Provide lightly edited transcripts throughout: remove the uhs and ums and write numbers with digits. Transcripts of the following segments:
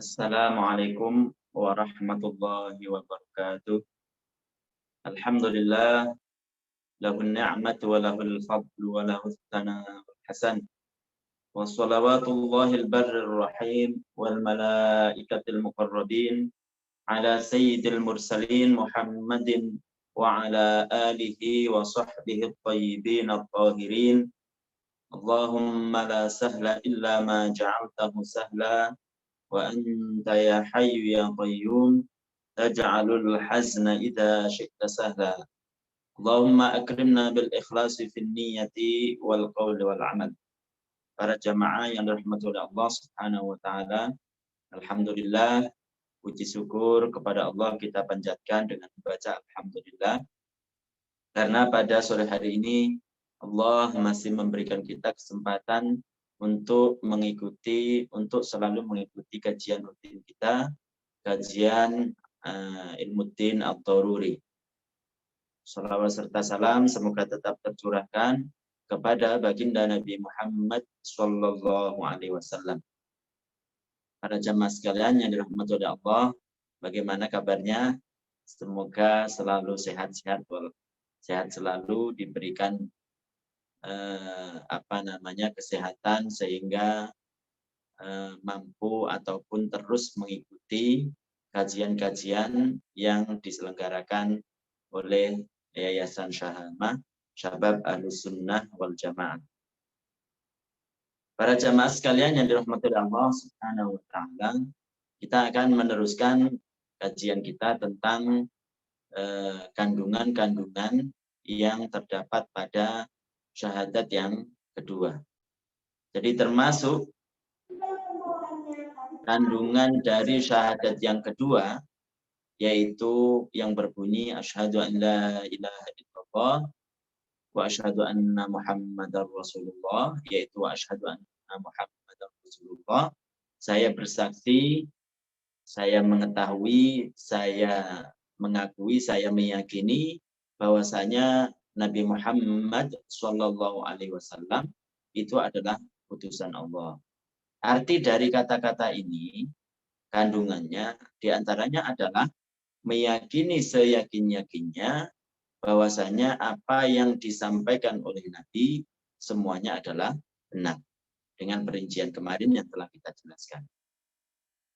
Assalamualaikum warahmatullahi wabarakatuh. Alhamdulillah, lahun ni'matu wa lahul fadlu wa lahus tsana'ul hasan. Wa salawatullahil barrir rahim wal malaikatil muqarrabin ala sayyidil mursalin Muhammadin wa ala alihi wa sahbihi at-tayyibin at-tahirin. Allahumma la sahla illa ma ja'altahu sahla wa anta ya hayyu ya qayyum taj'alul hazna idza syi'ta sahla. Allahumma akrimna bil ikhlasi fin niyyati wal qawli wal amal. Para jamaah yang dirahmati oleh Allah Subhanahu wa taala, alhamdulillah, puji syukur kepada Allah kita panjatkan dengan membaca alhamdulillah karena pada sore hari ini Allah masih memberikan kita kesempatan untuk selalu mengikuti kajian rutin kita, kajian Ilmuddin Ad-Daruri. Salawat serta salam semoga tetap tercurahkan kepada baginda Nabi Muhammad Sallallahu Alaihi Wasallam. Para jamaah sekalian yang dirahmati oleh Allah, bagaimana kabarnya? Semoga selalu sehat-sehat, sehat selalu, diberikan kesehatan sehingga mampu ataupun terus mengikuti kajian-kajian yang diselenggarakan oleh Yayasan Syahamah Syabab Ahlus Sunnah wal Jamaah. Para jamaah sekalian yang dirahmati Allah Subhanahu wa taala, kita akan meneruskan kajian kita tentang kandungan-kandungan yang terdapat pada syahadat yang kedua. Jadi termasuk kandungan dari syahadat yang kedua, yaitu yang berbunyi asyhadu an la ilaha illallah wa asyhadu anna muhammadar rasulullah, yaitu wa asyhadu anna muhammadar rasulullah. Saya bersaksi, saya mengetahui, saya mengakui, saya meyakini bahwasanya Nabi Muhammad Shallallahu Alaihi Wasallam itu adalah utusan Allah. Arti dari kata-kata ini, kandungannya diantaranya adalah meyakini seyakin-yakinnya bahwasanya apa yang disampaikan oleh Nabi semuanya adalah benar. Dengan perincian kemarin yang telah kita jelaskan.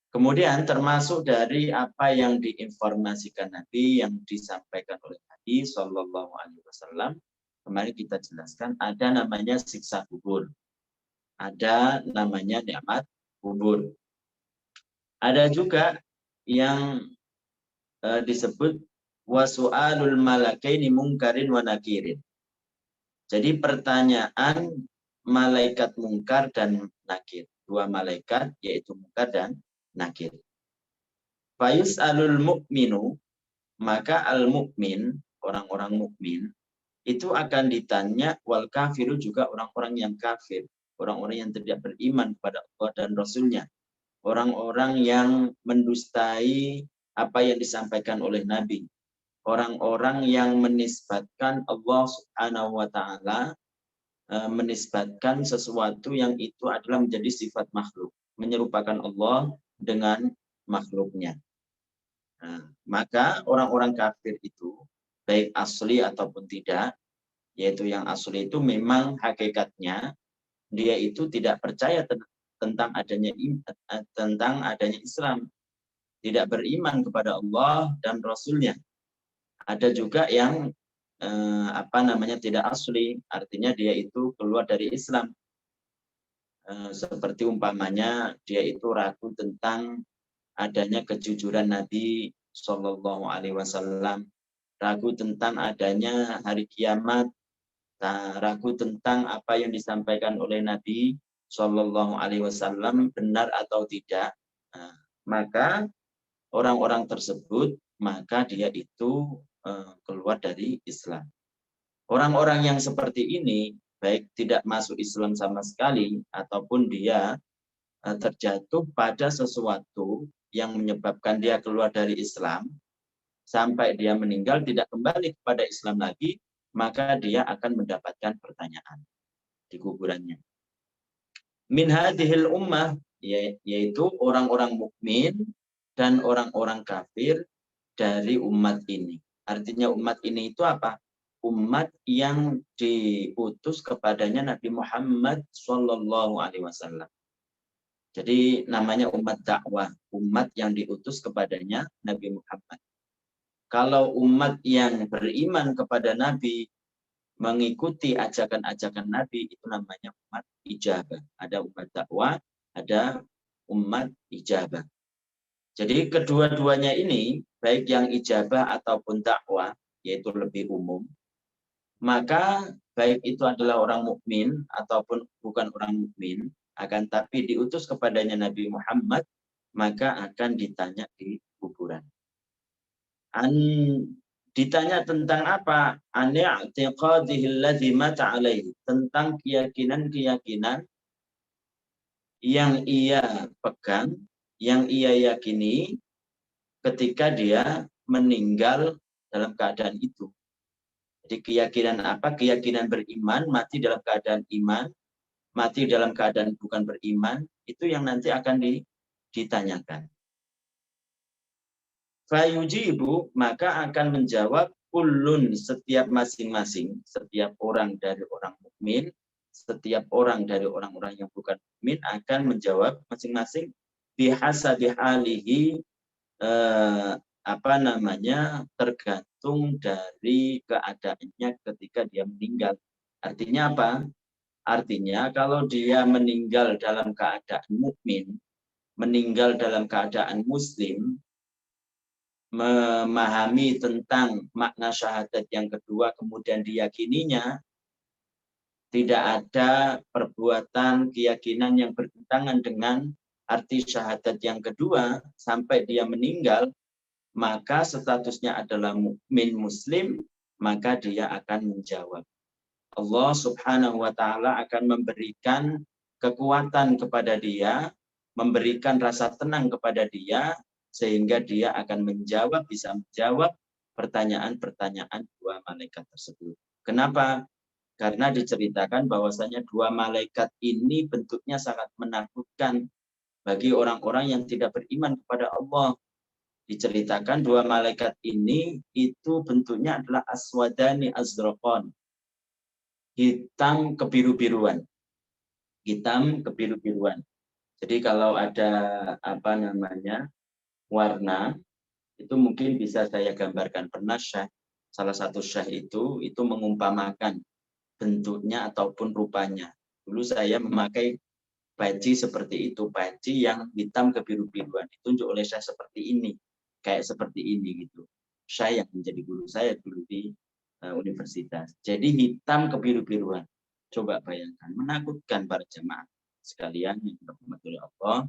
Kemudian termasuk dari apa yang diinformasikan Nabi yang disampaikan oleh Nabi Shallallahu Alaihi Wasallam, kemarin kita jelaskan ada namanya siksa kubur, ada namanya nikmat kubur, ada juga yang disebut wasu'alul malakaini mungkarin wa nakirin. Jadi pertanyaan malaikat mungkar dan nakir, dua malaikat yaitu mungkar dan nakir. Fayus'alul mu'minu, maka al-mu'min, orang-orang mukmin itu akan ditanya, wal kafiru, juga orang-orang yang kafir, orang-orang yang tidak beriman kepada Allah dan Rasulnya, orang-orang yang mendustai apa yang disampaikan oleh Nabi, orang-orang yang menisbatkan Allah Subhanahu wa taala, menisbatkan sesuatu yang itu adalah menjadi sifat makhluk, menyerupakan Allah dengan makhluknya. Nah, maka orang-orang kafir itu, baik asli ataupun tidak, yaitu yang asli itu memang hakikatnya dia itu tidak percaya tentang adanya Islam, tidak beriman kepada Allah dan Rasulnya. Ada juga yang tidak asli, artinya dia itu keluar dari Islam. Seperti umpamanya dia itu ragu tentang adanya kejujuran Nabi Shallallahu Alaihi Wasallam, ragu tentang adanya hari kiamat, ragu tentang apa yang disampaikan oleh Nabi Shallallahu Alaihi Wasallam benar atau tidak. Maka orang-orang tersebut, maka dia itu keluar dari Islam. Orang-orang yang seperti ini, baik tidak masuk Islam sama sekali, ataupun dia terjatuh pada sesuatu yang menyebabkan dia keluar dari Islam, sampai dia meninggal tidak kembali kepada Islam lagi, maka dia akan mendapatkan pertanyaan di kuburannya. Min hadhil ummah, yaitu orang-orang mukmin dan orang-orang kafir dari umat ini. Artinya umat ini itu apa? Umat yang diutus kepadanya Nabi Muhammad SAW. Jadi namanya umat dakwah, umat yang diutus kepadanya Nabi Muhammad. Kalau umat yang beriman kepada Nabi, mengikuti ajakan-ajakan Nabi, itu namanya umat ijabah. Ada umat dakwah, ada umat ijabah. Jadi kedua-duanya ini, baik yang ijabah ataupun dakwah, yaitu lebih umum, maka baik itu adalah orang mukmin ataupun bukan orang mukmin, akan tapi diutus kepadanya Nabi Muhammad, maka akan ditanya di kuburan. Ditanya tentang apa? Tentang keyakinan-keyakinan yang ia pegang, yang ia yakini ketika dia meninggal dalam keadaan itu. Jadi keyakinan apa? Keyakinan beriman, mati dalam keadaan iman, mati dalam keadaan bukan beriman, itu yang nanti akan ditanyakan. Fayujibu, maka akan menjawab kullun, setiap masing-masing, setiap orang dari orang mukmin, setiap orang dari orang-orang yang bukan mukmin akan menjawab masing-masing bihasabi halihi, tergantung dari keadaannya ketika dia meninggal. Artinya apa? Artinya kalau dia meninggal dalam keadaan mukmin, meninggal dalam keadaan muslim, memahami tentang makna syahadat yang kedua, kemudian diyakininya, tidak ada perbuatan keyakinan yang bertentangan dengan arti syahadat yang kedua sampai dia meninggal, maka statusnya adalah mukmin muslim, maka dia akan menjawab. Allah Subhanahu wa taala akan memberikan kekuatan kepada dia, memberikan rasa tenang kepada dia, sehingga dia akan menjawab, bisa menjawab pertanyaan-pertanyaan dua malaikat tersebut. Kenapa? Karena diceritakan bahwasanya dua malaikat ini bentuknya sangat menakutkan bagi orang-orang yang tidak beriman kepada Allah. Diceritakan dua malaikat ini itu bentuknya adalah aswadani azraqan, hitam kebiru-biruan. Hitam kebiru-biruan. Jadi kalau ada warna, itu mungkin bisa saya gambarkan. Pernah salah satu syekh itu mengumpamakan bentuknya ataupun rupanya. Dulu saya memakai peci seperti itu, peci yang hitam kebiru-biruan. Ditunjuk oleh syekh seperti ini, kayak seperti ini gitu. Syekh yang menjadi guru saya dulu di universitas. Jadi hitam kebiru-biruan. Coba bayangkan, menakutkan para jemaah sekalian yang dirahmati oleh Allah.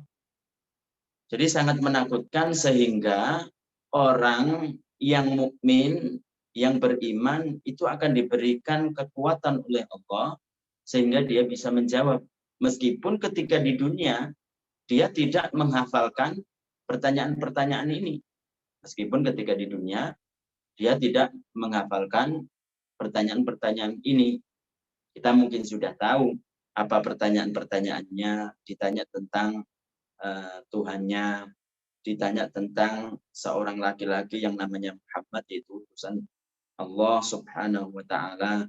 Jadi sangat menakutkan sehingga orang yang mukmin, yang beriman itu akan diberikan kekuatan oleh Allah sehingga dia bisa menjawab. Meskipun ketika di dunia dia tidak menghafalkan pertanyaan-pertanyaan ini. Meskipun ketika di dunia dia tidak menghafalkan pertanyaan-pertanyaan ini. Kita mungkin sudah tahu apa pertanyaan-pertanyaannya, ditanya tentang Tuhannya, ditanya tentang seorang laki-laki yang namanya Muhammad, yaitu utusan Allah Subhanahu wa taala,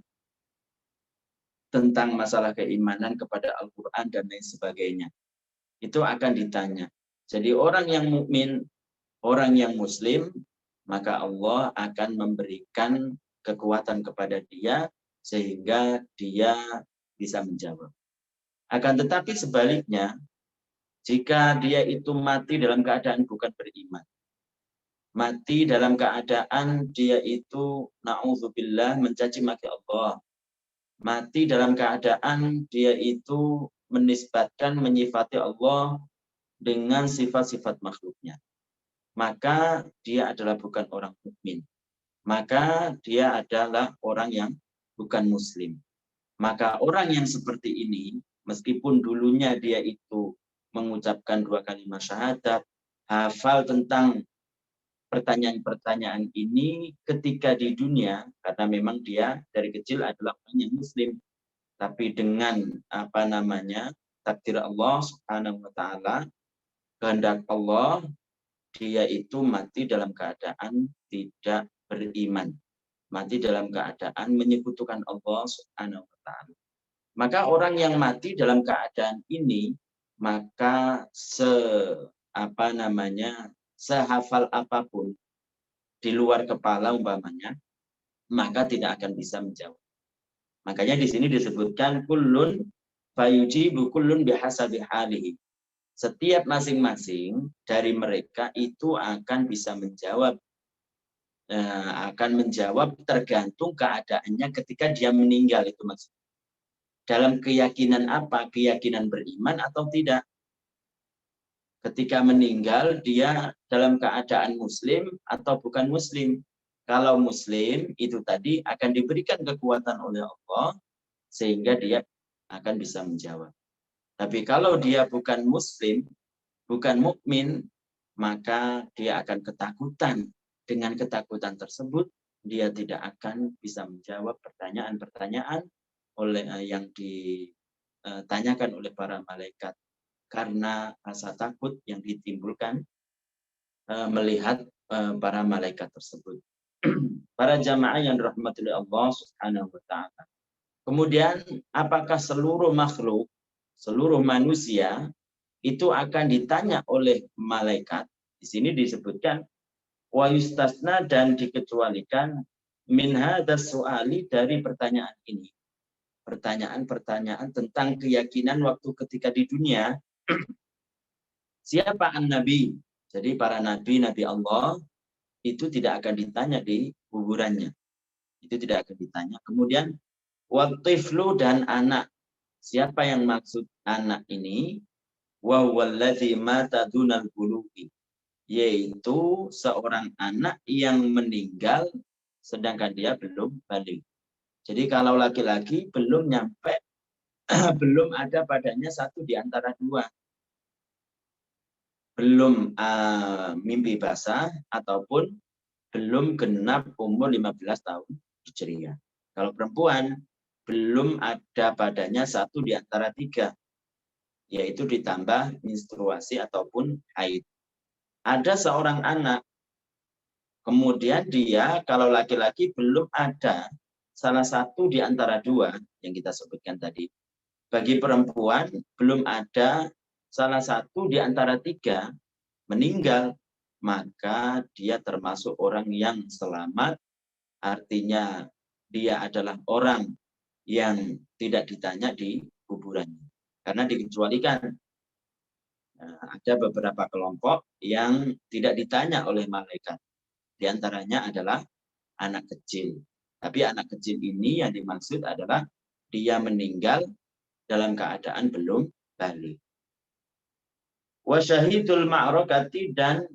tentang masalah keimanan kepada Al-Qur'an dan lain sebagainya. Itu akan ditanya. Jadi orang yang mukmin, orang yang muslim, maka Allah akan memberikan kekuatan kepada dia sehingga dia bisa menjawab. Akan tetapi sebaliknya, jika dia itu mati dalam keadaan bukan beriman, mati dalam keadaan dia itu na'udzubillah mencaci maki Allah, mati dalam keadaan dia itu menisbatkan, menyifati Allah dengan sifat-sifat makhluknya, maka dia adalah bukan orang mukmin, maka dia adalah orang yang bukan muslim. Maka orang yang seperti ini, meskipun dulunya dia itu mengucapkan dua kalimat syahadat, hafal tentang pertanyaan-pertanyaan ini ketika di dunia, karena memang dia dari kecil adalah orang yang muslim, tapi dengan takdir Allah Subhanahu wa taala, kehendak Allah, dia itu mati dalam keadaan tidak beriman. Mati dalam keadaan menyekutukan Allah Subhanahu wa taala. Maka orang yang mati dalam keadaan ini, maka sehafal apapun di luar kepala umpamanya, maka tidak akan bisa menjawab. Makanya di sini disebutkan kullun fayujibu kullun bihasabi halihi. Setiap masing-masing dari mereka itu akan bisa menjawab, tergantung keadaannya ketika dia meninggal, itu maksudnya. Dalam keyakinan apa? Keyakinan beriman atau tidak? Ketika meninggal dia dalam keadaan muslim atau bukan muslim. Kalau muslim itu tadi akan diberikan kekuatan oleh Allah sehingga dia akan bisa menjawab. Tapi kalau dia bukan muslim, bukan mukmin, maka dia akan ketakutan. Dengan ketakutan tersebut dia tidak akan bisa menjawab pertanyaan-pertanyaan yang ditanyakan oleh para malaikat, karena rasa takut yang ditimbulkan melihat para malaikat tersebut. Para jamaah yang dirahmati oleh Allah Subhanahu wa taala. Kemudian apakah seluruh makhluk, seluruh manusia itu akan ditanya oleh malaikat? Di sini disebutkan wa yustasna, dan dikecualikan min hadas su'ali, dari pertanyaan ini. Pertanyaan-pertanyaan tentang keyakinan waktu ketika di dunia. Siapa an-nabi? Jadi para nabi Allah itu tidak akan ditanya di kuburannya. Itu tidak akan ditanya. Kemudian watiflu, dan anak. Siapa yang maksud anak ini? Wa huwallazi mata dunal bulughi, yaitu seorang anak yang meninggal sedangkan dia belum balik. Jadi kalau laki-laki belum nyampe belum ada padanya satu di antara dua. Belum mimpi basah ataupun belum genap umur 15 tahun hijriah. Kalau perempuan belum ada padanya satu di antara tiga, yaitu ditambah menstruasi ataupun haid. Ada seorang anak, kemudian dia kalau laki-laki belum ada salah satu di antara dua yang kita sebutkan tadi. Bagi perempuan belum ada salah satu di antara tiga meninggal, maka dia termasuk orang yang selamat. Artinya dia adalah orang yang tidak ditanya di kuburannya. Karena dikecualikan. Ada beberapa kelompok yang tidak ditanya oleh malaikat. Di antaranya adalah anak kecil. Tapi anak kecil ini yang dimaksud adalah dia meninggal dalam keadaan belum balik. Wasyahidul ma'rakati, dan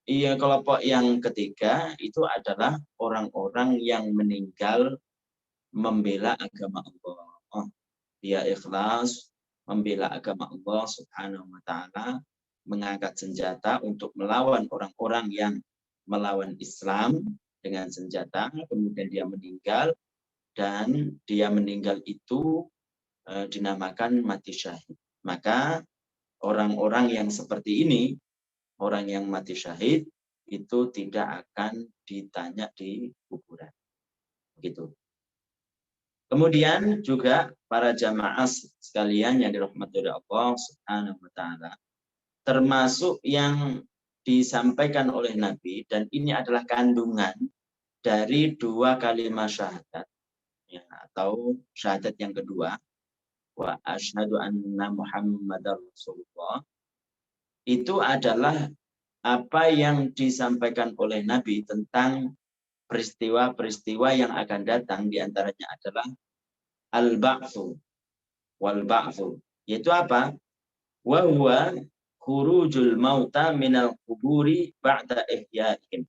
kelompok yang ketiga itu adalah orang-orang yang meninggal membela agama Allah. Dia ikhlas membela agama Allah Subhanahu wa taala, mengangkat senjata untuk melawan orang-orang yang melawan Islam dengan senjata, kemudian dia meninggal, dan dia meninggal itu dinamakan mati syahid. Maka orang-orang yang seperti ini, orang yang mati syahid, itu tidak akan ditanya di kuburan. Begitu. Kemudian juga para jamaah sekalian yang dirahmati oleh Allah Subhanahu wa taala, termasuk yang disampaikan oleh Nabi, dan ini adalah kandungan dari dua kalimat syahadat, ya, atau syahadat yang kedua, wa asyhadu anna Muhammadar Rasulullah, itu adalah apa yang disampaikan oleh Nabi tentang peristiwa-peristiwa yang akan datang. Di antaranya adalah al-ba'tsu wal ba'tsu, yaitu apa? Wa huwa khurujul mauta minal kuburi ba'da ihya'ihim,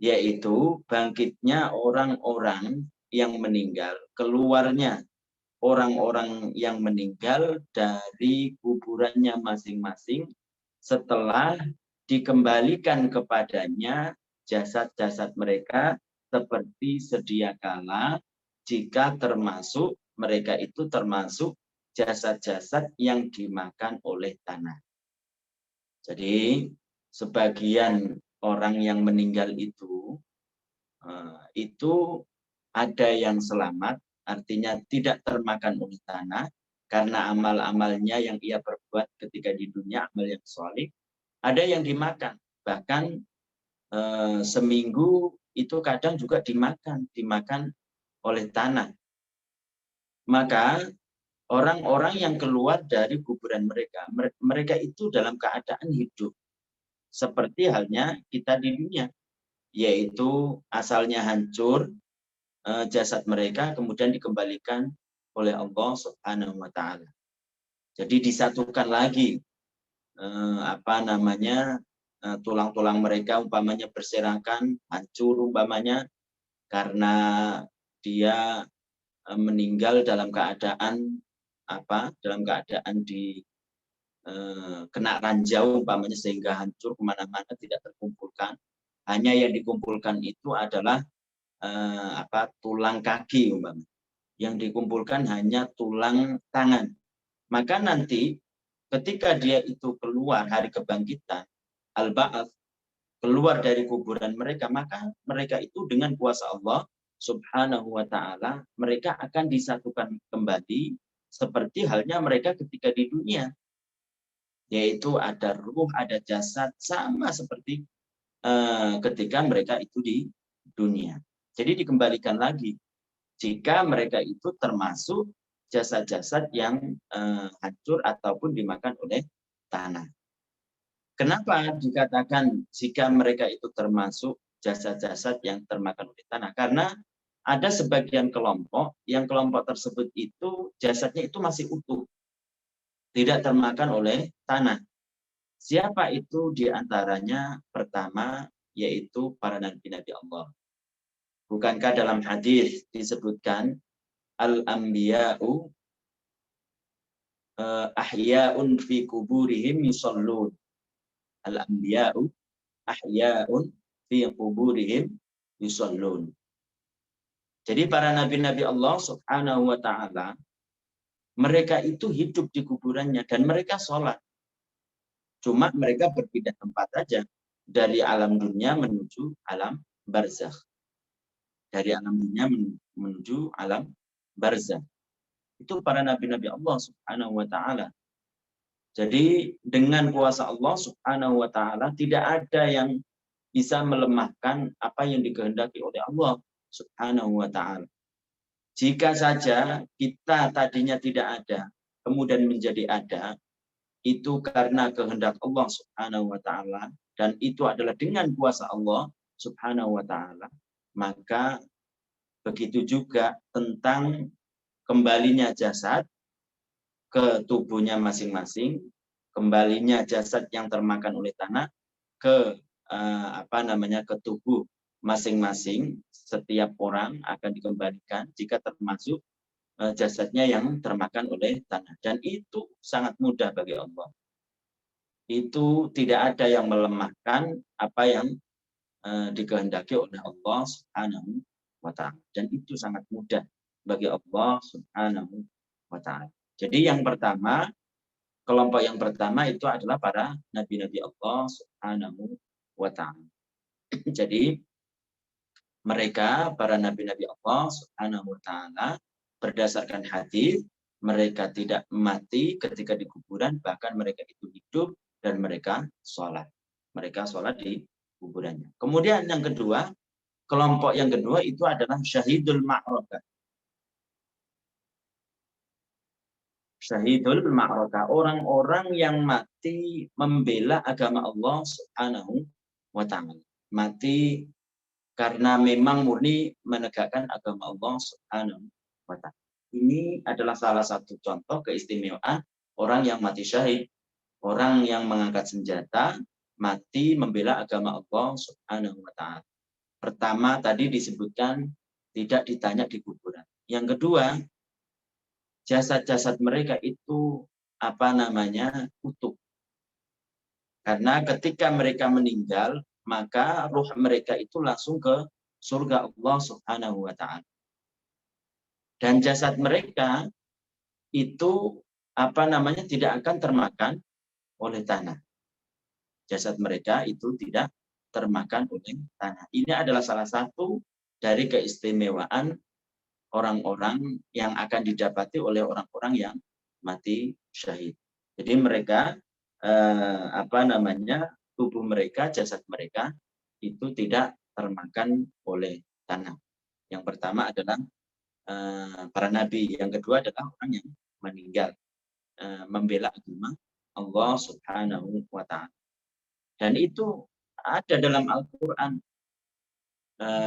yaitu bangkitnya orang-orang yang meninggal, keluarnya orang-orang yang meninggal dari kuburannya masing-masing setelah dikembalikan kepadanya jasad-jasad mereka seperti sedia kala, jika mereka itu termasuk jasad-jasad yang dimakan oleh tanah. Jadi sebagian orang yang meninggal itu ada yang selamat, artinya tidak termakan oleh tanah karena amal-amalnya yang ia perbuat ketika di dunia, amal yang soleh. Ada yang dimakan, bahkan seminggu itu kadang juga dimakan oleh tanah. Maka orang-orang yang keluar dari kuburan mereka itu dalam keadaan hidup. Seperti halnya kita di dunia, yaitu asalnya hancur, jasad mereka kemudian dikembalikan oleh Allah Subhanahu wa taala. Jadi disatukan lagi tulang-tulang mereka umpamanya berserakan, hancur umpamanya karena dia meninggal dalam keadaan kena ranjau umpamanya sehingga hancur kemana-mana tidak terkumpulkan. Hanya yang dikumpulkan itu adalah tulang kaki umpamanya. Yang dikumpulkan hanya tulang tangan. Maka nanti ketika dia itu keluar hari kebangkitan, al-ba'ats, keluar dari kuburan mereka, maka mereka itu dengan kuasa Allah Subhanahu wa taala, mereka akan disatukan kembali seperti halnya mereka ketika di dunia. Yaitu ada ruh, ada jasad, sama seperti ketika mereka itu di dunia. Jadi dikembalikan lagi jika mereka itu termasuk jasad-jasad yang hancur ataupun dimakan oleh tanah. Kenapa dikatakan jika mereka itu termasuk jasad-jasad yang termakan oleh tanah? Karena ada sebagian kelompok yang kelompok tersebut itu jasadnya itu masih utuh, tidak termakan oleh tanah. Siapa itu diantaranya? Pertama, yaitu para nabi-nabi Allah. Bukankah dalam hadis disebutkan al-anbiya'u ahya'un fi kuburihim yusallun. Al-anbiya'u ahya'un fi kuburihim yusallun. Jadi para nabi-nabi Allah Subhanahu wa taala, mereka itu hidup di kuburannya dan mereka sholat. Cuma mereka berpindah tempat saja dari alam dunia menuju alam barzakh. Dari alam dunia menuju alam barzakh. Itu para nabi-nabi Allah Subhanahu wa taala. Jadi dengan kuasa Allah Subhanahu wa taala tidak ada yang bisa melemahkan apa yang dikehendaki oleh Allah Subhanahu wa taala. Jika saja kita tadinya tidak ada, kemudian menjadi ada, itu karena kehendak Allah Subhanahu wa taala dan itu adalah dengan kuasa Allah Subhanahu wa taala. Maka begitu juga tentang kembalinya jasad ke tubuhnya masing-masing, kembalinya jasad yang termakan oleh tanah ke ke tubuh masing-masing. Setiap orang akan dikembalikan jika termasuk jasadnya yang termakan oleh tanah. Dan itu sangat mudah bagi Allah. Itu tidak ada yang melemahkan apa yang dikehendaki oleh Allah Subhanahu wa taala. Dan itu sangat mudah bagi Allah Subhanahu wa taala. Jadi yang pertama, kelompok yang pertama itu adalah para nabi-nabi Allah Subhanahu wa taala. Jadi mereka para nabi-nabi Allah Subhanahu wa taala berdasarkan hadis mereka tidak mati ketika di kuburan, bahkan mereka itu hidup dan mereka sholat. Mereka sholat di kuburannya. Kemudian yang kedua, kelompok yang kedua itu adalah syahidul ma'rakah. Syahidul ma'rakah, orang-orang yang mati membela agama Allah Subhanahu wa taala. Mati karena memang murni menegakkan agama Allah Subhanahu wa taala. Ini adalah salah satu contoh keistimewaan orang yang mati syahid, orang yang mengangkat senjata mati membela agama Allah Subhanahu wa taala. Pertama tadi disebutkan tidak ditanya di kuburan. Yang kedua, jasad-jasad mereka itu utuh. Karena ketika mereka meninggal, maka ruh mereka itu langsung ke surga Allah Subhanahu wa taala. Dan jasad mereka itu tidak akan termakan oleh tanah. Jasad mereka itu tidak termakan oleh tanah. Ini adalah salah satu dari keistimewaan orang-orang yang akan didapati oleh orang-orang yang mati syahid. Jadi mereka tubuh mereka, jasad mereka itu tidak termakan oleh tanah. Yang pertama adalah para nabi, yang kedua adalah orang yang meninggal membela agama Allah Subhanahu wa Ta'ala. Dan itu ada dalam Al-Qur'an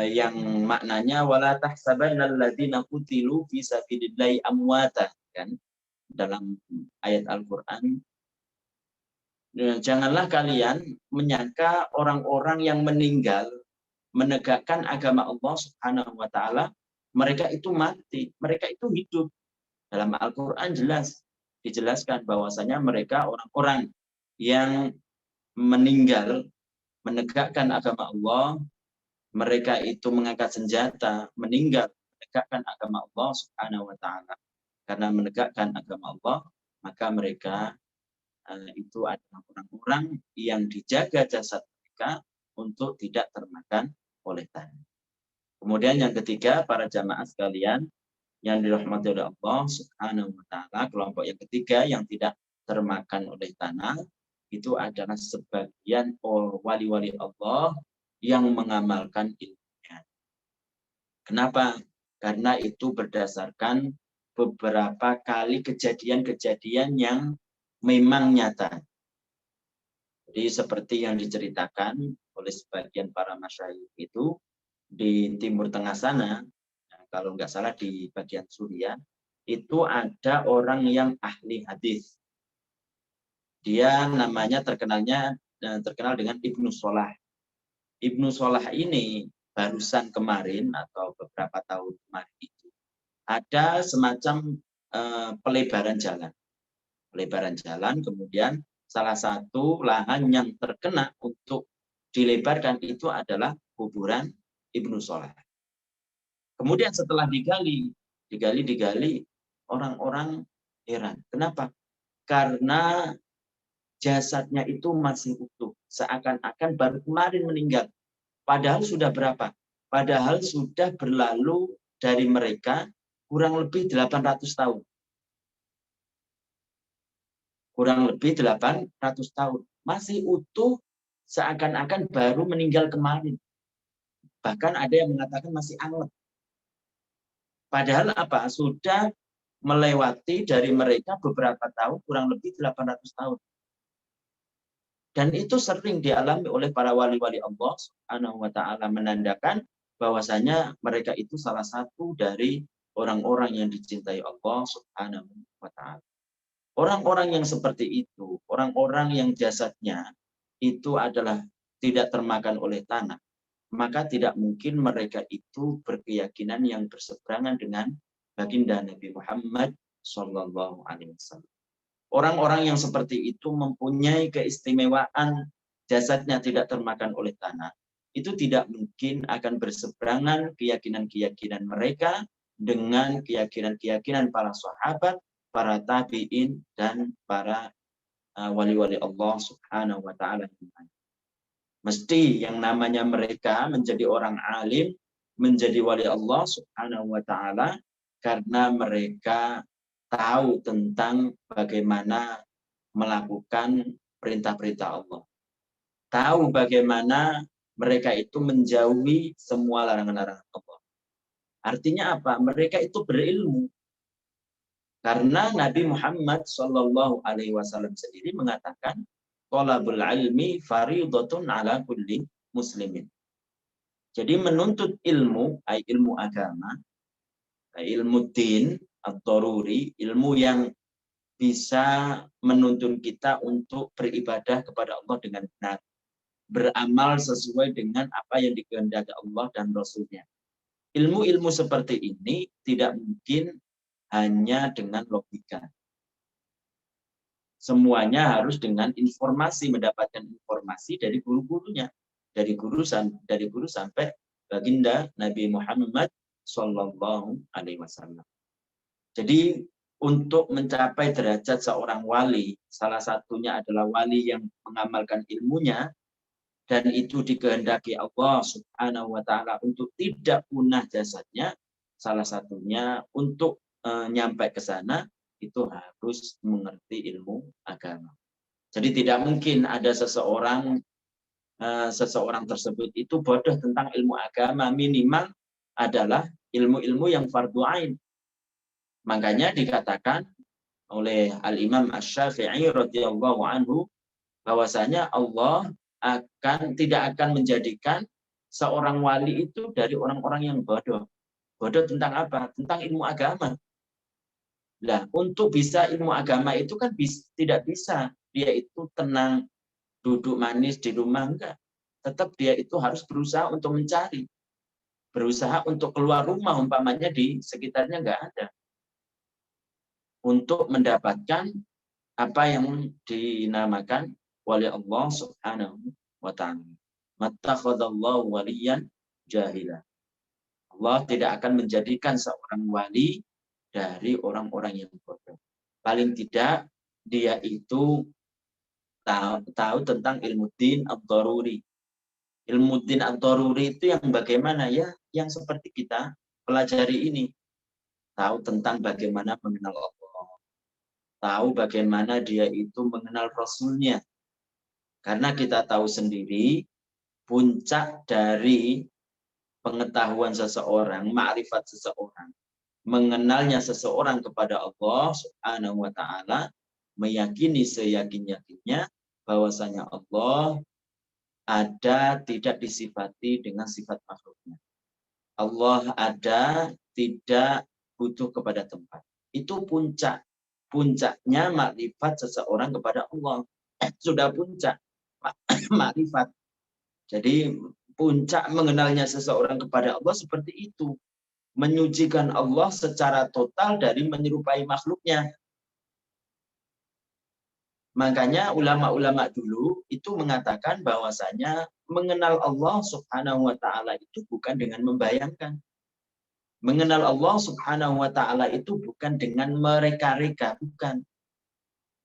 yang maknanya wala tahsabannal ladzina qutilu fi sabilillahi amwata, kan, dalam ayat Al-Qur'an. Janganlah kalian menyangka orang-orang yang meninggal menegakkan agama Allah Subhanahu wa Ta'ala mereka itu mati, mereka itu hidup. Dalam Al-Qur'an jelas dijelaskan bahwasanya mereka orang-orang yang meninggal menegakkan agama Allah, mereka itu mengangkat senjata, meninggal menegakkan agama Allah Subhanahu wa Ta'ala. Karena menegakkan agama Allah, maka mereka itu adalah orang-orang yang dijaga jasad mereka untuk tidak termakan oleh tanah. Kemudian yang ketiga, para jamaah sekalian yang dirahmati oleh Allah Subhanahu wa Ta'ala, kelompok yang ketiga yang tidak termakan oleh tanah itu adalah sebagian wali-wali Allah yang mengamalkan ilmunya. Kenapa? Karena itu berdasarkan beberapa kali kejadian-kejadian yang memang nyata. Jadi seperti yang diceritakan oleh sebagian para masyayikh itu di Timur Tengah sana, kalau nggak salah di bagian Suriah, itu ada orang yang ahli hadis. Dia namanya terkenal dengan Ibnu Shalah. Ibnu Shalah ini barusan kemarin atau beberapa tahun kemarin itu ada semacam pelebaran jalan. Pelebaran jalan, kemudian salah satu lahan yang terkena untuk dilebarkan itu adalah kuburan Ibnu Shalah. Kemudian setelah digali, orang-orang heran. Kenapa? Karena jasadnya itu masih utuh. Seakan-akan baru kemarin meninggal. Padahal sudah berapa? Padahal sudah berlalu dari mereka kurang lebih 800 tahun. Kurang lebih 800 tahun. Masih utuh seakan-akan baru meninggal kemarin. Bahkan ada yang mengatakan masih anget. Padahal apa? Sudah melewati dari mereka beberapa tahun, kurang lebih 800 tahun. Dan itu sering dialami oleh para wali-wali Allah Subhanahu wa Ta'ala, menandakan bahwasanya mereka itu salah satu dari orang-orang yang dicintai Allah Subhanahu wa Ta'ala. Orang-orang yang seperti itu, orang-orang yang jasadnya itu adalah tidak termakan oleh tanah, maka tidak mungkin mereka itu berkeyakinan yang berseberangan dengan baginda Nabi Muhammad Shallallahu Alaihi Wasallam. Orang-orang yang seperti itu mempunyai keistimewaan jasadnya tidak termakan oleh tanah. Itu tidak mungkin akan berseberangan keyakinan-keyakinan mereka dengan keyakinan-keyakinan para sahabat, para tabi'in, dan para wali-wali Allah Subhanahu wa Ta'ala. Mesti yang namanya mereka menjadi orang alim, menjadi wali Allah Subhanahu wa Ta'ala, karena mereka tahu tentang bagaimana melakukan perintah-perintah Allah. Tahu bagaimana mereka itu menjauhi semua larangan-larangan Allah. Artinya apa? Mereka itu berilmu. Karena Nabi Muhammad Shallallahu Alaihi Wasallam sendiri mengatakan, "Thalabul ilmi fardhatun ala kulli muslimin." Jadi menuntut ilmu, ilmu agama, ilmu din, ad-daruri, ilmu yang bisa menuntun kita untuk beribadah kepada Allah dengan benar, beramal sesuai dengan apa yang dikehendaki Allah dan Rasul-Nya. Ilmu-ilmu seperti ini tidak mungkin hanya dengan logika. Semuanya harus dengan informasi, mendapatkan informasi dari guru-gurunya, dari guru sampai baginda Nabi Muhammad Shallallahu Alaihi Wasallam. Jadi untuk mencapai derajat seorang wali, salah satunya adalah wali yang mengamalkan ilmunya, dan itu dikehendaki Allah Subhanahu wa Ta'ala untuk tidak punah jasadnya, salah satunya untuk nyampe ke sana itu harus mengerti ilmu agama. Jadi tidak mungkin ada seseorang tersebut itu bodoh tentang ilmu agama, minimal adalah ilmu-ilmu yang fardu ain. Makanya dikatakan oleh Al-Imam Asy-Syafi'i radhiyallahu anhu bahwasanya Allah tidak akan menjadikan seorang wali itu dari orang-orang yang bodoh. Bodoh tentang apa? Tentang ilmu agama. Nah, untuk bisa ilmu agama itu kan tidak bisa dia itu tenang, duduk manis di rumah, enggak. Tetap dia itu harus berusaha untuk mencari. Berusaha untuk keluar rumah, umpamanya di sekitarnya enggak ada. Untuk mendapatkan apa yang dinamakan wali Allah Subhanahu wa Ta'ala. Mattakhadallahu waliyan jahila. Allah tidak akan menjadikan seorang wali dari orang-orang yang bodoh. Paling tidak dia itu tahu tentang ilmu din ad-daruri. Ilmu din ad-daruri itu yang bagaimana ya? Yang seperti kita pelajari ini. Tahu tentang bagaimana mengenal Allah. Tahu bagaimana dia itu mengenal Rasulnya. Karena kita tahu sendiri, puncak dari pengetahuan seseorang, ma'rifat seseorang, mengenalnya seseorang kepada Allah Subhanahu wa Ta'ala, meyakini seyakin-yakinnya bahwasanya Allah ada tidak disifati dengan sifat makhluknya. Allah ada tidak butuh kepada tempat. Itu puncaknya makrifat seseorang kepada Allah. Sudah puncak makrifat. Jadi puncak mengenalnya seseorang kepada Allah seperti itu. Menyucikan Allah secara total dari menyerupai makhluknya. Makanya ulama-ulama dulu itu mengatakan bahwasanya mengenal Allah Subhanahu wa Ta'ala itu bukan dengan membayangkan. Mengenal Allah Subhanahu wa Ta'ala itu bukan dengan mereka-reka, bukan.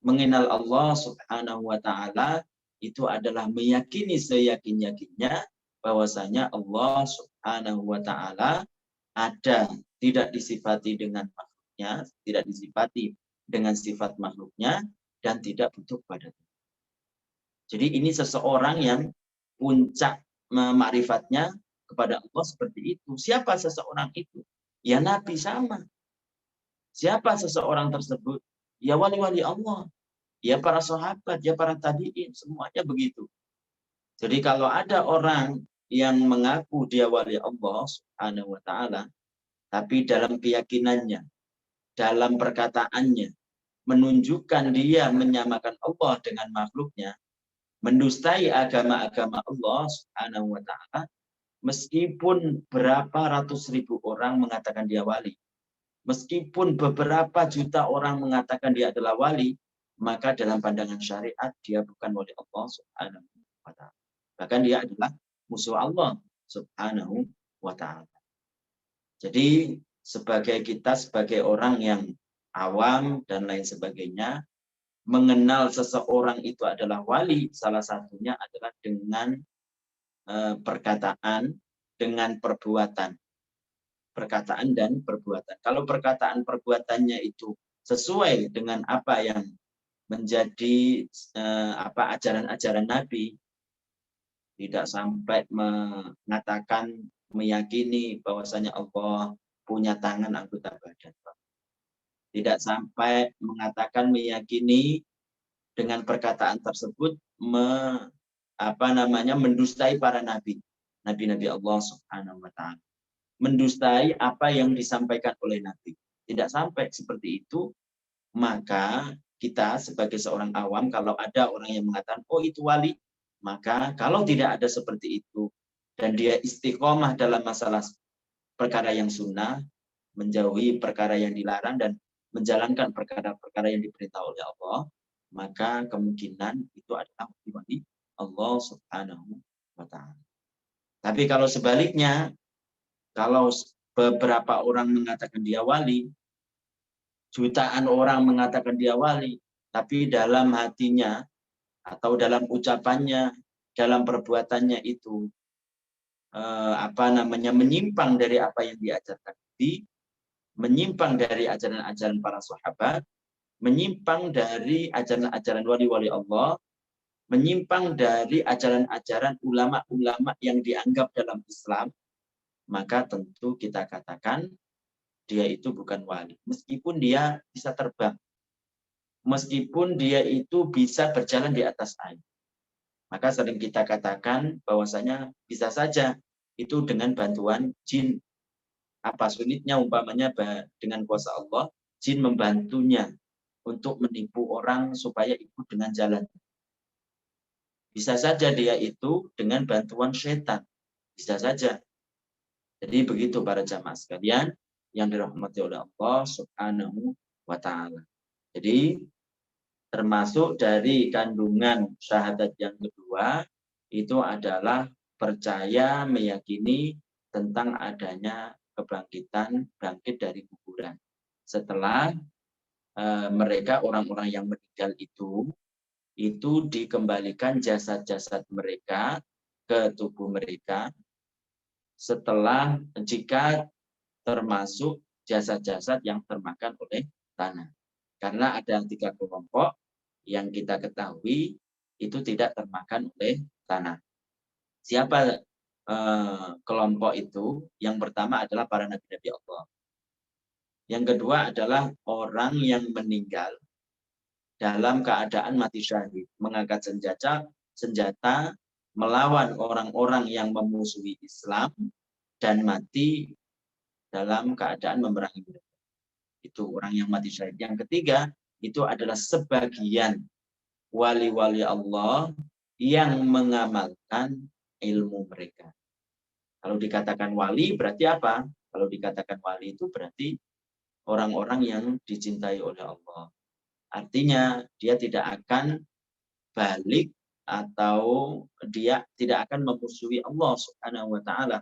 Mengenal Allah Subhanahu wa Ta'ala itu adalah meyakini seyakin-yakinnya bahwasanya Allah Subhanahu wa Ta'ala ada, tidak disifati dengan makhluknya, tidak disifati dengan sifat makhluknya, dan tidak butuh pada Tuhan. Jadi ini seseorang yang puncak makrifatnya kepada Allah seperti itu. Siapa seseorang itu? Ya Nabi sama. Siapa seseorang tersebut? Ya wali-wali Allah. Ya para sahabat, ya para tabi'in, semuanya begitu. Jadi kalau ada orang yang mengaku dia wali Allah Subhanahu wa Ta'ala, tapi dalam keyakinannya, dalam perkataannya, menunjukkan dia menyamakan Allah dengan makhluknya, mendustai agama-agama Allah Subhanahu wa Ta'ala, meskipun berapa ratus ribu orang mengatakan dia wali, meskipun beberapa juta orang mengatakan dia adalah wali, maka dalam pandangan syariat dia bukan wali Allah Subhanahu wa Ta'ala. Bahkan dia adalah musuh Allah Subhanahu wa Ta'ala. Jadi sebagai orang yang awam dan lain sebagainya, mengenal seseorang itu adalah wali, salah satunya adalah dengan perkataan, dengan perbuatan. Perkataan dan perbuatan. Kalau perkataan perbuatannya itu sesuai dengan apa yang menjadi ajaran-ajaran Nabi, tidak sampai mengatakan, meyakini bahwasanya Allah punya tangan anggota badan. Tidak sampai mengatakan, meyakini dengan perkataan tersebut mendustai para nabi Allah Subhanahu wa Ta'ala. Mendustai apa yang disampaikan oleh Nabi. Tidak sampai seperti itu, maka kita sebagai seorang awam, kalau ada orang yang mengatakan, oh itu wali, maka kalau tidak ada seperti itu, dan dia istiqomah dalam masalah perkara yang sunnah, menjauhi perkara yang dilarang, dan menjalankan perkara-perkara yang diperintah oleh Allah, maka kemungkinan itu adalah wali Allah Subhanahu wa Ta'ala. Tapi kalau sebaliknya, kalau beberapa orang mengatakan dia wali, jutaan orang mengatakan dia wali, tapi dalam hatinya atau dalam ucapannya, dalam perbuatannya itu menyimpang dari apa yang diajarkan Nabi, menyimpang dari ajaran-ajaran para sahabat, menyimpang dari ajaran-ajaran wali-wali Allah, menyimpang dari ajaran-ajaran ulama-ulama yang dianggap dalam Islam, maka tentu kita katakan dia itu bukan wali. Meskipun dia bisa terbang, meskipun dia itu bisa berjalan di atas air. Maka sering kita katakan bahwasanya bisa saja itu dengan bantuan jin. Apa sulitnya umpamanya dengan kuasa Allah, jin membantunya untuk menipu orang supaya ikut dengan jalan. Bisa saja dia itu dengan bantuan setan. Bisa saja. Jadi begitu para jamaah sekalian yang dirahmati oleh Allah Subhanahu wa taala. Jadi termasuk dari kandungan syahadat yang kedua itu adalah percaya meyakini tentang adanya bangkit dari kuburan. Setelah mereka orang-orang yang meninggal itu dikembalikan jasad-jasad mereka ke tubuh mereka setelah jika termasuk jasad-jasad yang termakan oleh tanah. Karena ada 3 kelompok yang kita ketahui itu tidak termakan oleh tanah. Siapa kelompok itu? Yang pertama adalah para nabi-nabi Allah. Yang kedua adalah orang yang meninggal dalam keadaan mati syahid, mengangkat senjata melawan orang-orang yang memusuhi Islam dan mati dalam keadaan memerangi mereka. Itu orang yang mati syahid. Yang ketiga, itu adalah sebagian wali-wali Allah yang mengamalkan ilmu mereka. Kalau dikatakan wali berarti apa? Kalau dikatakan wali itu berarti orang-orang yang dicintai oleh Allah. Artinya dia tidak akan balik atau dia tidak akan memusuhi Allah Subhanahu wa taala.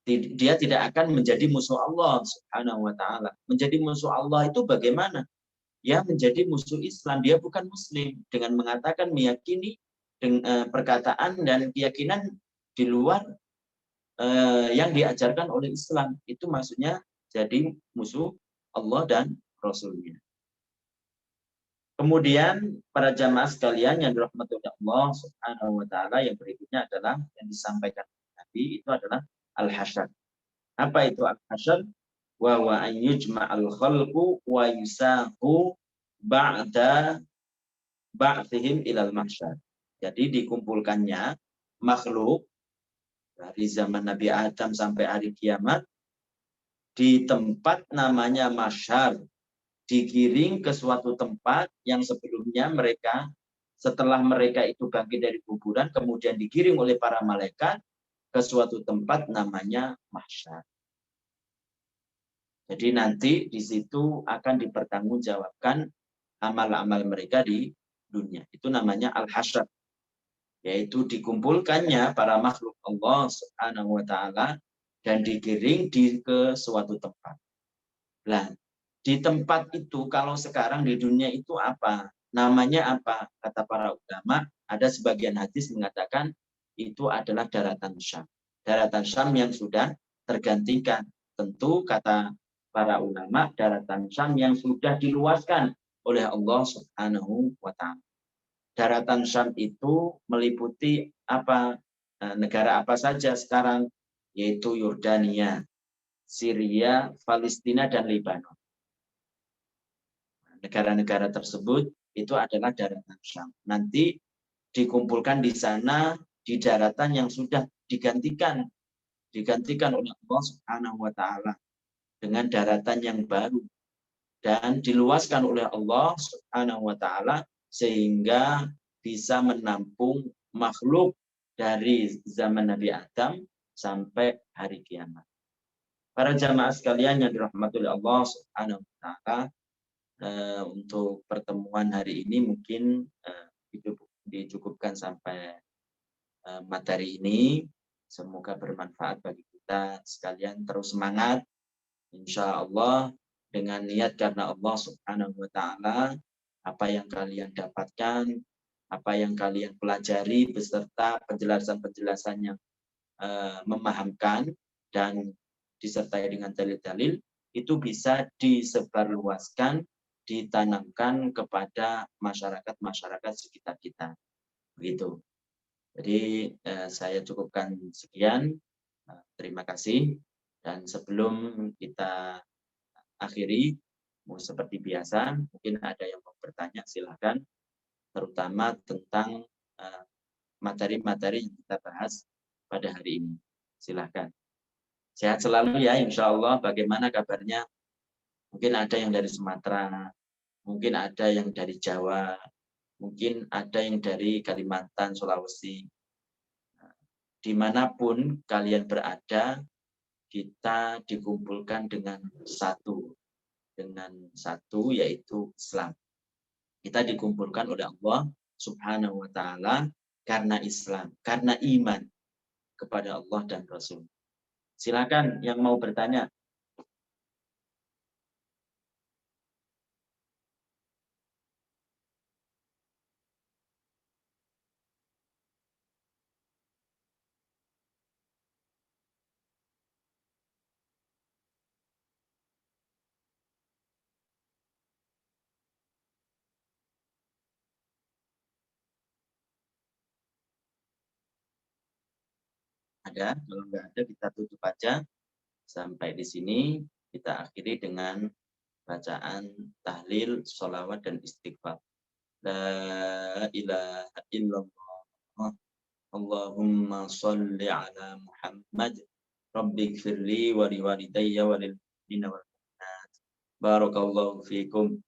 Dia tidak akan menjadi musuh Allah Subhanahu wa taala. Menjadi musuh Allah itu bagaimana? Ya menjadi musuh Islam, dia bukan muslim dengan mengatakan meyakini dengan perkataan dan keyakinan di luar yang diajarkan oleh Islam. Itu maksudnya jadi musuh Allah dan Rasulnya. Kemudian para jamaah sekalian yang dirahmati oleh Allah Subhanahu wa taala, yang berikutnya adalah yang disampaikan Nabi itu adalah al-hasyr. Apa itu al-hasyr? Wa wa an yujma'al khalqu wa yusaqu ba'da ba'thihim ilal mahsyar. Jadi dikumpulkannya makhluk dari zaman Nabi Adam sampai hari kiamat di tempat namanya mahsyar, digiring ke suatu tempat yang sebelumnya setelah mereka itu bangkit dari kuburan, kemudian digiring oleh para malaikat ke suatu tempat namanya mahsyar. Jadi nanti di situ akan dipertanggungjawabkan amal-amal mereka di dunia. Itu namanya al-hasyr. Yaitu dikumpulkannya para makhluk Allah Subhanahu wa taala dan digiring ke suatu tempat. Nah, di tempat itu kalau sekarang di dunia itu apa? Namanya apa? Kata para ulama, ada sebagian hadis mengatakan itu adalah daratan Syam. Daratan Syam yang sudah tergantikan. Tentu kata para ulama, daratan Syam yang sudah diluaskan oleh Allah Subhanahu wa taala. Daratan Syam itu meliputi apa? Negara apa saja sekarang? Yaitu Yordania, Syria, Palestina, dan Lebanon. Negara-negara tersebut itu adalah daratan Syam. Nanti dikumpulkan di sana di daratan yang sudah digantikan oleh Allah Subhanahu wa taala dengan daratan yang baru dan diluaskan oleh Allah Subhanahu wa taala sehingga bisa menampung makhluk dari zaman Nabi Adam sampai hari kiamat. Para jamaah sekalian yang dirahmati oleh Allah Subhanahu wa taala, untuk pertemuan hari ini mungkin dicukupkan sampai materi ini. Semoga bermanfaat bagi kita sekalian. Terus semangat, insya Allah, dengan niat karena Allah Subhanahu wa taala, apa yang kalian dapatkan, apa yang kalian pelajari beserta penjelasan-penjelasan yang memahamkan dan disertai dengan dalil-dalil itu bisa disebarluaskan, ditanamkan kepada masyarakat-masyarakat sekitar kita. Begitu. Jadi saya cukupkan sekian. Terima kasih. Dan sebelum kita akhiri, seperti biasa, mungkin ada yang mau bertanya, silahkan. Terutama tentang materi-materi yang kita bahas pada hari ini. Silahkan. Sehat selalu ya, insya Allah. Bagaimana kabarnya? Mungkin ada yang dari Sumatera, mungkin ada yang dari Jawa, mungkin ada yang dari Kalimantan, Sulawesi. Dimanapun kalian berada, kita dikumpulkan dengan satu yaitu Islam. Kita dikumpulkan oleh Allah Subhanahu wa taala karena Islam, karena iman kepada Allah dan Rasul. Silakan yang mau bertanya. Ada? Kalau nggak ada kita tutup aja. Sampai di sini kita akhiri dengan bacaan tahlil, sholawat, dan istighfar. La ilaha illallah. Allahumma salli ala Muhammad. Rabbi gfirli wa liwalidayya wa lil mu'minina wal mu'minat. Barakallahu fiikum.